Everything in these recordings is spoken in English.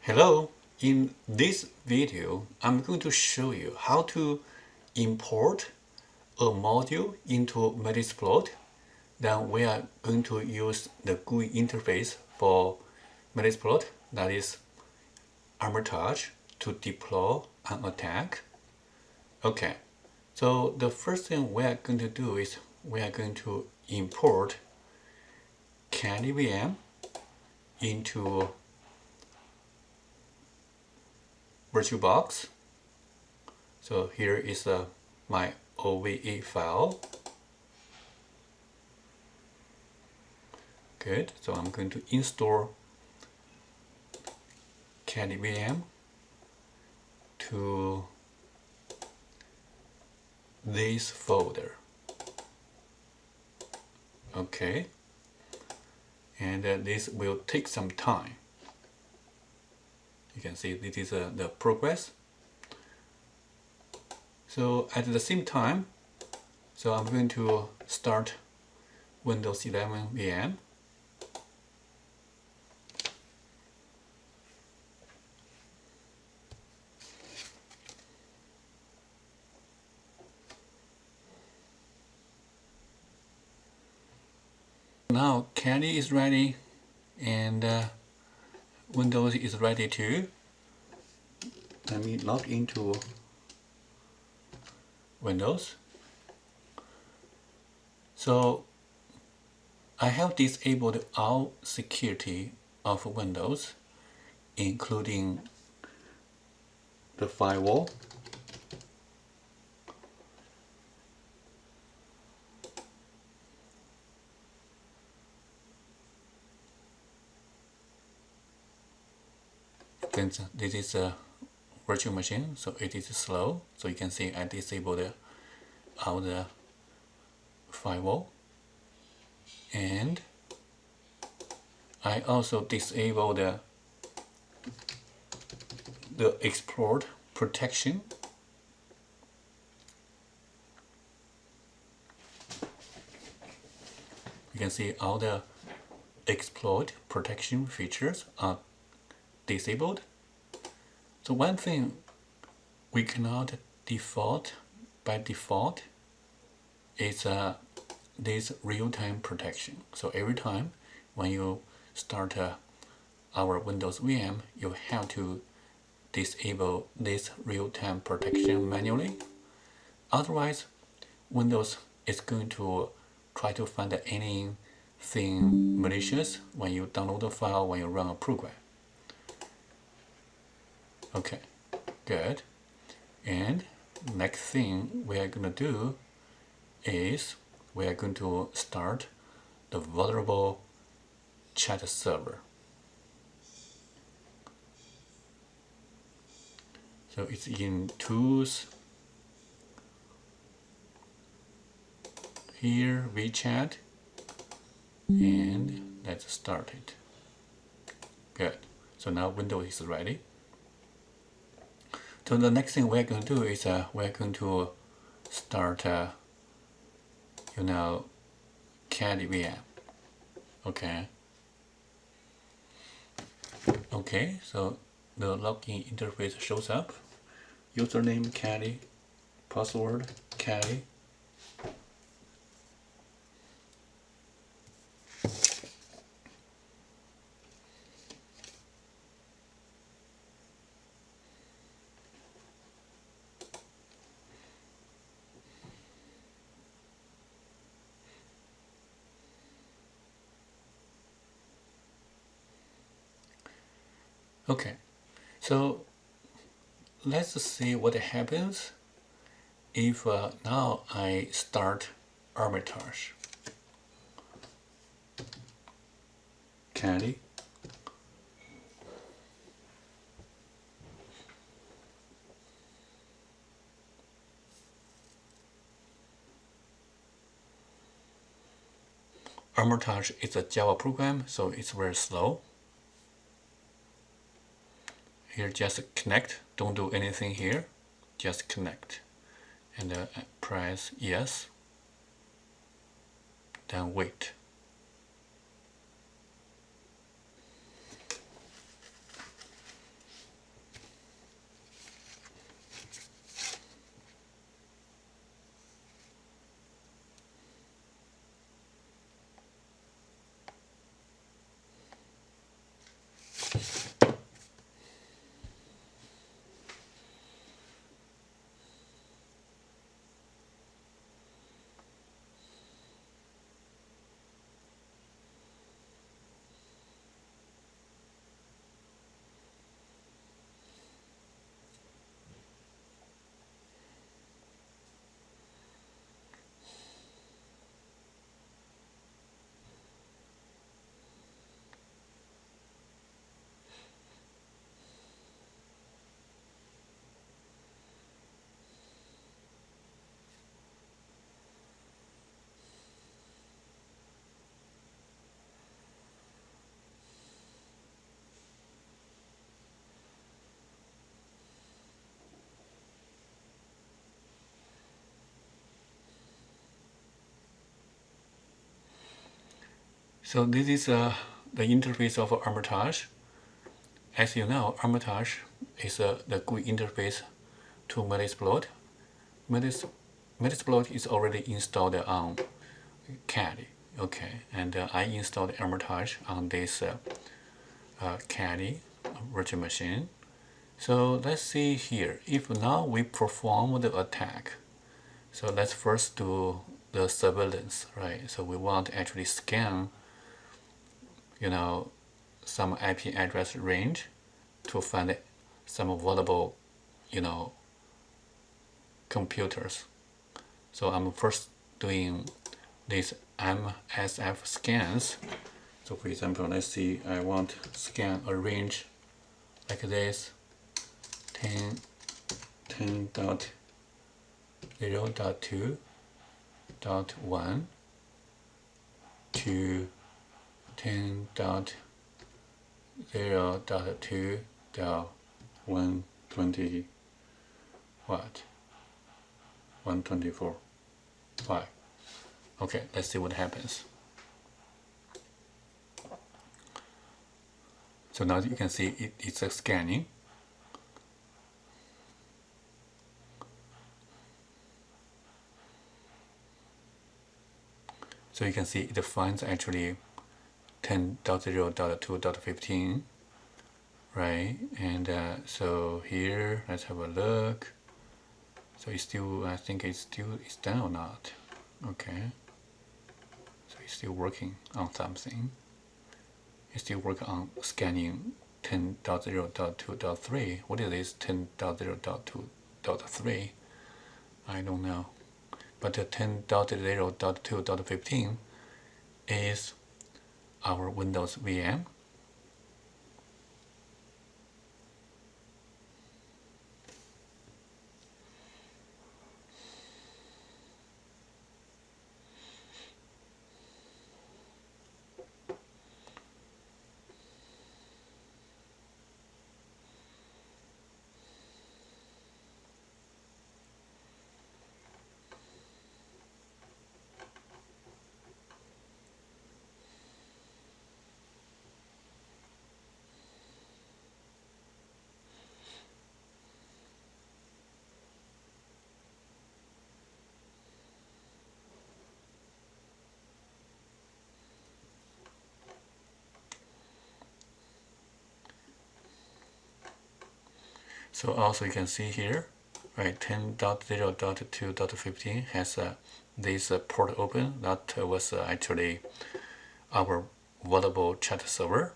Hello, in this video I'm going to show you how to import a module into Metasploit. Then we are going to use the GUI interface for Metasploit, that is Armitage, to deploy an attack. Okay, so the first thing we are going to do is we are going to import Candy VM into VirtualBox. So here is my OVE file. Good. So I'm going to install Candy VM to this folder. Okay. And this will take some time. You can see this is the progress. So at the same time, so I'm going to start Windows 11 VM. Now Candy is ready and Windows is ready too. Let me log into Windows. So I have disabled all security of Windows, including the firewall. This is a virtual machine, so it is slow. So you can see I disabled all the firewall, and I also disabled the exploit protection. You can see all the exploit protection features are disabled. So one thing we cannot by default is this real-time protection. So every time when you start our Windows VM, you have to disable this real-time protection manually. Otherwise, Windows is going to try to find anything malicious when you download the file, when you run a program. Okay, good. And next thing we are going to do is we are going to start the vulnerable chat server. So it's in Tools, here VChat, and let's start it. Good. So now Windows is ready. So the next thing we're going to do is we're going to start Candy VM. Okay, so the login interface shows up. Username Candy, password Candy. Okay, so let's see what happens if now I start Armitage. Candy. Armitage is a Java program, so it's very slow. Here, just connect. Don't do anything here. Just connect. And press yes. Then wait. So this is the interface of Armitage. As you know, Armitage is the GUI interface to Metasploit. Metasploit is already installed on Caddy. Okay, and I installed Armitage on this Caddy virtual machine. So let's see here. If now we perform the attack, so let's first do the surveillance, right? So we want to actually scan, some IP address range to find some vulnerable, computers. So I'm first doing these MSF scans. So for example, let's see, I want to scan a range like this, 10.0.2.1 to 10.0.2.120 what? 124.5. Okay, let's see what happens. So now you can see it's scanning. So you can see it finds actually 10.0.2.15, right? And so here, let's have a look. So it's still, I think it's done or not. Okay. So it's still working on something. It's still working on scanning 10.0.2.3. What is this 10.0.2.3? I don't know. But the 10.0.2.15 is our Windows VM. So also you can see here, right, 10.0.2.15 has this port open. That was actually our vulnerable chat server.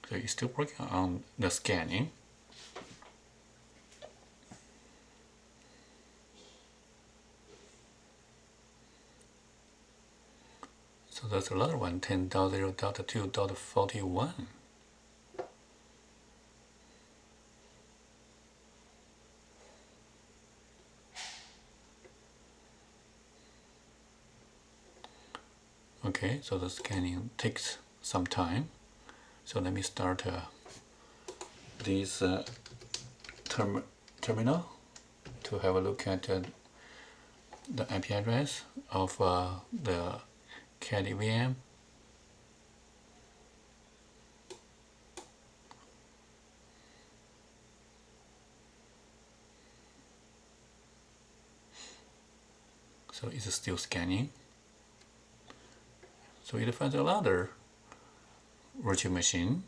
So it's still working on the scanning. So that's another one, 10.0.2.41. Okay, so the scanning takes some time. So let me start this terminal to have a look at the IP address of the Caddy VM. So it's still scanning. So it finds another virtual machine.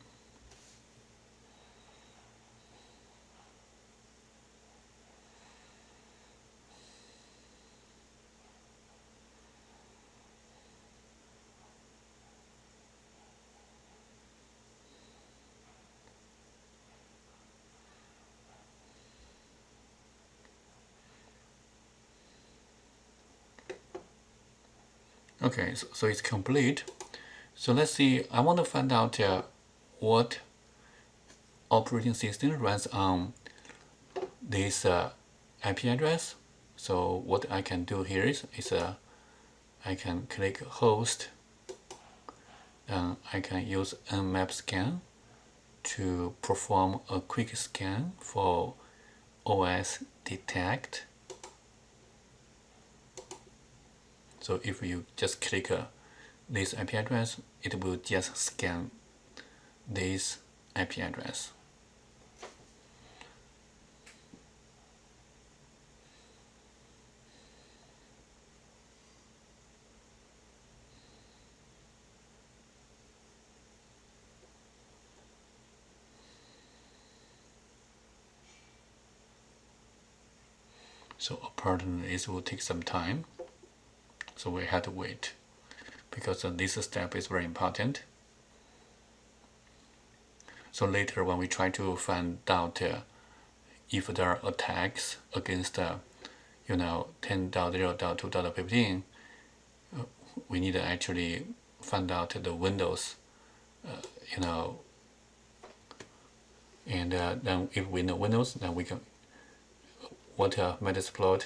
Okay, so it's complete. So let's see, I want to find out what operating system runs on this IP address. So what I can do here is I can click host, then I can use nmap scan to perform a quick scan for OS detect. So if you just click this IP address, it will just scan this IP address. So apparently it will take some time, so we had to wait, because this step is very important. So later when we try to find out if there are attacks against 10.0.2.15, we need to actually find out the Windows, and then if we know Windows, then we can, what Metasploit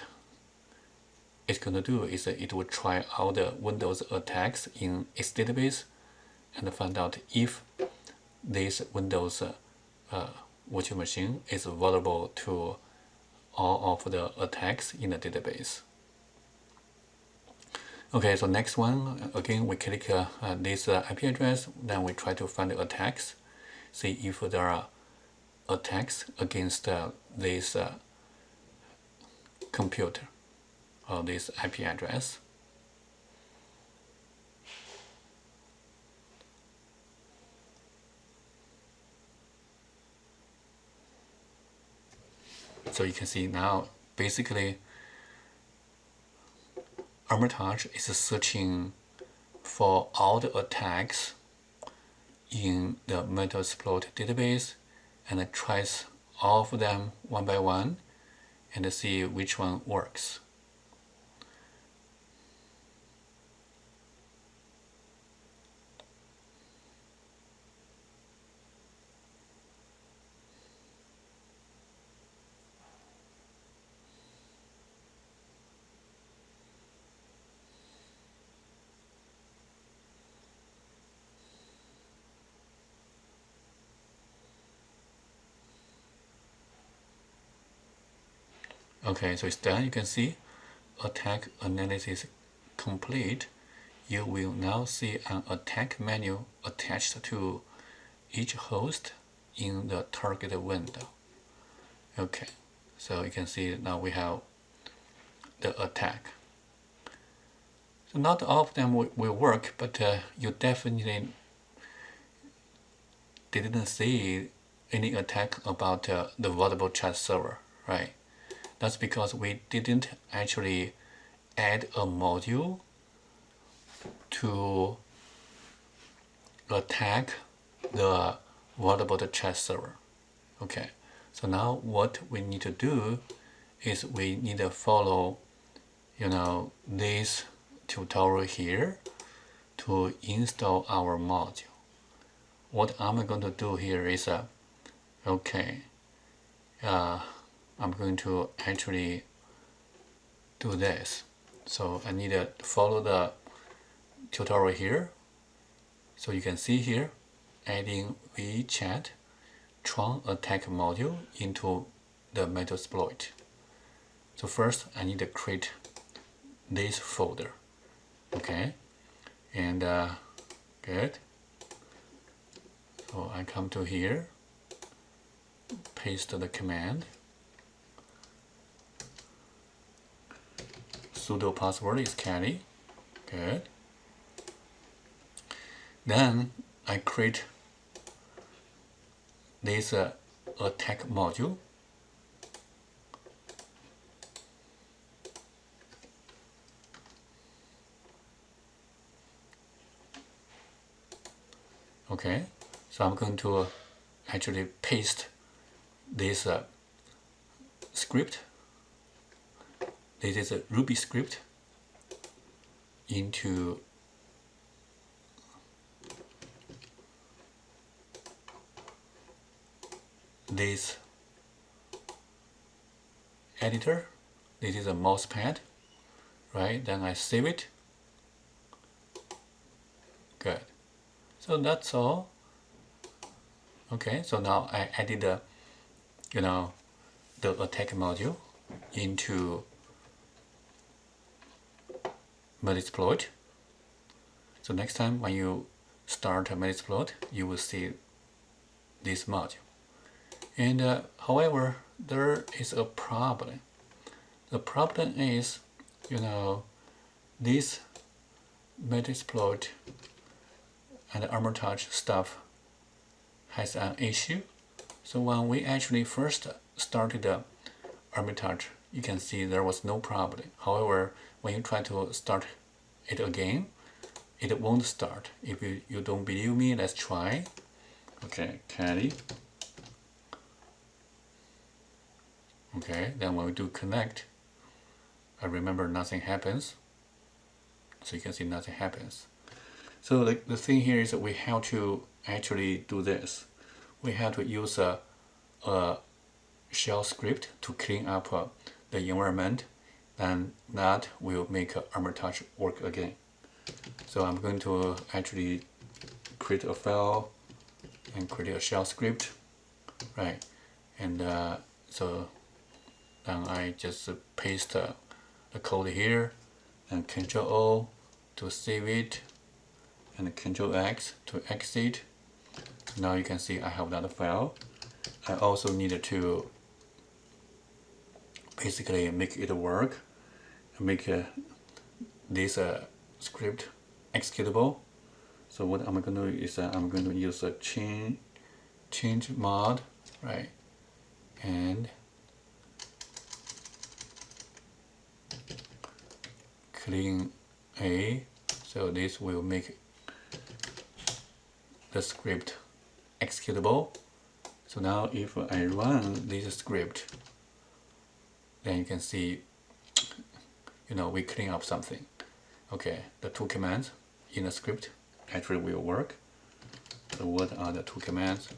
is going to do is it will try all the Windows attacks in its database and find out if this Windows virtual machine is vulnerable to all of the attacks in the database. Okay, so next one, again we click this IP address, then we try to find the attacks, see if there are attacks against this computer or this IP address. So you can see now, basically, Armitage is searching for all the attacks in the Metasploit database and it tries all of them one by one and see which one works. Okay, so it's done. You can see attack analysis complete. You will now see an attack menu attached to each host in the target window. Okay, so you can see now we have the attack. So not all of them will work, but you definitely didn't see any attack about the vulnerable chat server, right? That's because we didn't actually add a module to attack the vulnerable chat server. Okay, so now what we need to do is we need to follow, this tutorial here to install our module. What I'm going to do here is, I'm going to actually do this. So I need to follow the tutorial here. So you can see here, adding VChat Tron attack module into the Metasploit. So first I need to create this folder. Okay, and good. So I come to here, paste the command, sudo password is Kelly. Good. Then I create this attack module. Okay, so I'm going to actually paste this script. This is a Ruby script into this editor. This is a mousepad, right? Then I save it. Good. So that's all. Okay, so now I added the attack module into Metasploit. So next time when you start a Metasploit, you will see this module. And however, there is a problem. The problem is, this Metasploit and Armitage stuff has an issue. So when we actually first started the Armitage, you can see there was no problem. However, when you try to start it again, it won't start. If you don't believe me, let's try. Okay, Caddy. Okay, then when we do connect, I remember nothing happens. So you can see nothing happens. So the thing here is that we have to actually do this. We have to use a shell script to clean up the environment, and that will make Armitage work again. So I'm going to actually create a file and create a shell script, right? And so then I just paste the code here, and Ctrl O to save it, and Ctrl X to exit. Now you can see I have that file. I also need to basically make it work, make this script executable. So what I'm going to do is I'm going to use a change mod, right? And clean A. So this will make the script executable. So now if I run this script, then you can see, we clean up something. Okay, the two commands in the script actually will work. So what are the two commands?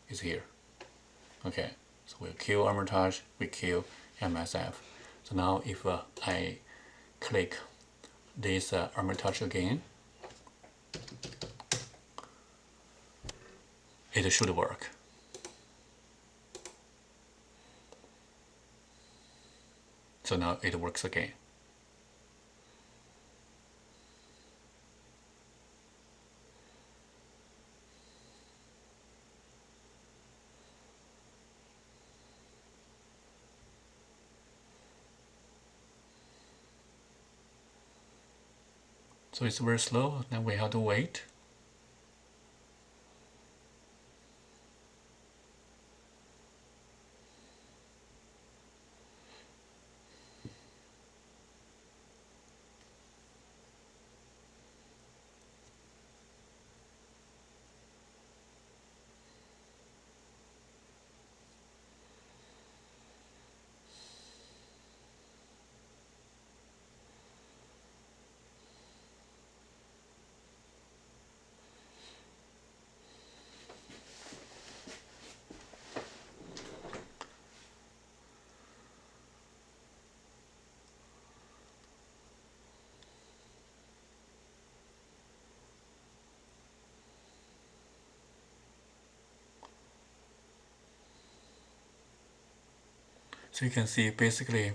Is here. Okay, so we'll kill Armitage, we kill MSF. So now if I click this Armitage again, it should work. So now it works again. So it's very slow, then we have to wait. So you can see basically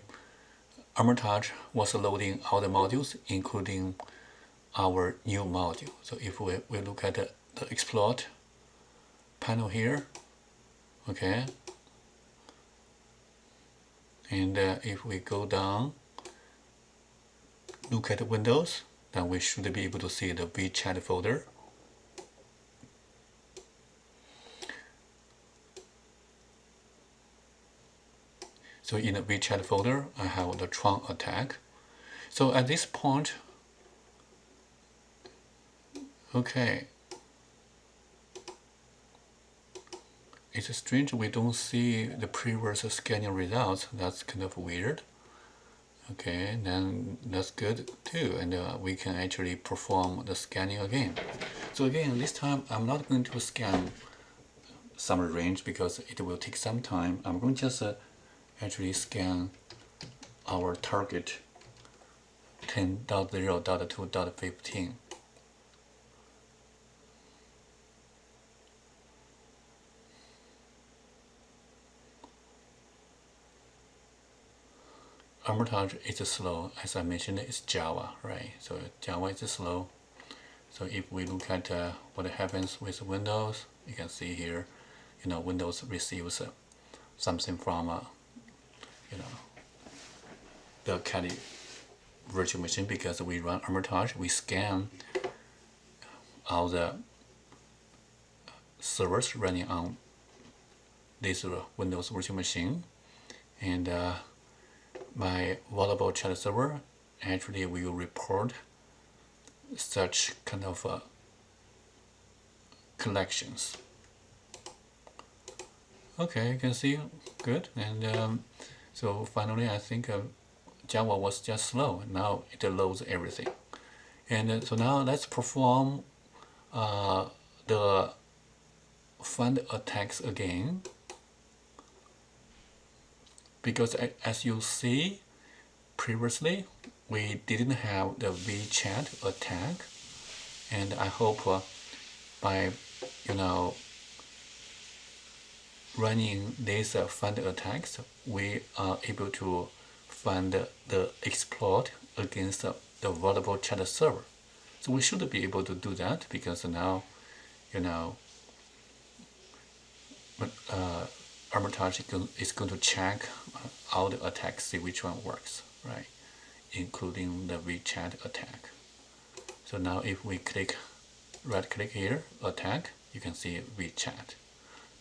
Armitage was loading all the modules, including our new module. So if we look at the exploit panel here, okay, and if we go down, look at the Windows, then we should be able to see the VChat folder. So in the VChat folder, I have the Tron attack. So at this point, okay, it's strange we don't see the previous scanning results. That's kind of weird. Okay, then that's good too, and we can actually perform the scanning again. So again, this time I'm not going to scan summary range because it will take some time. I'm going to just actually scan our target 10.0.2.15. Armitage is slow, as I mentioned, it's Java, right? So Java is slow. So if we look at what happens with Windows, you can see here, Windows receives something from the Kali virtual machine because we run Armitage. We scan all the servers running on this Windows virtual machine, and my vulnerable chat server actually will report such kind of collections. Okay, you can see good. And so finally, I think Java was just slow. Now it loads everything. And so now let's perform the find attacks again, because as you see previously we didn't have the VChat attack, and I hope by running these find attacks we are able to find the exploit against the vulnerable chat server. So we should be able to do that, because now Armitage is going to check all the attacks, see which one works, right? Including the VChat attack. So now if we right click here, attack, you can see VChat.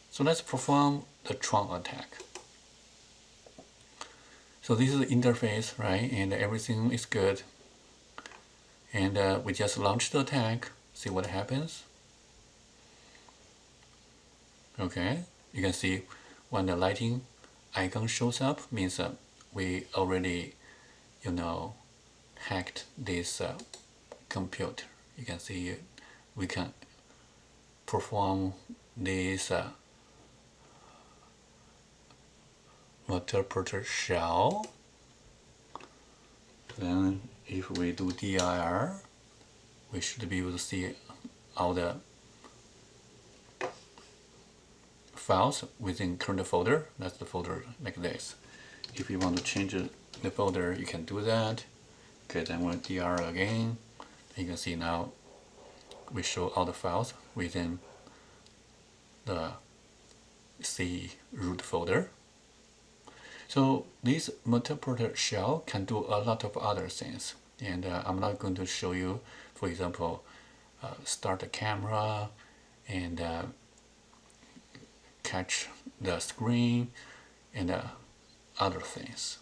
So let's perform the Tron attack. So this is the interface, right? And everything is good. And we just launch the attack, see what happens. Okay, you can see when the lighting icon shows up, means we already, hacked this computer. You can see we can perform this Metasploit shell. Then if we do dir, we should be able to see all the files within current folder. That's the folder like this. If you want to change the folder, you can do that. Okay, then we'll dir again. You can see now we show all the files within the C root folder. So this Metasploit shell can do a lot of other things, and I'm not going to show you, for example, start the camera and catch the screen and other things.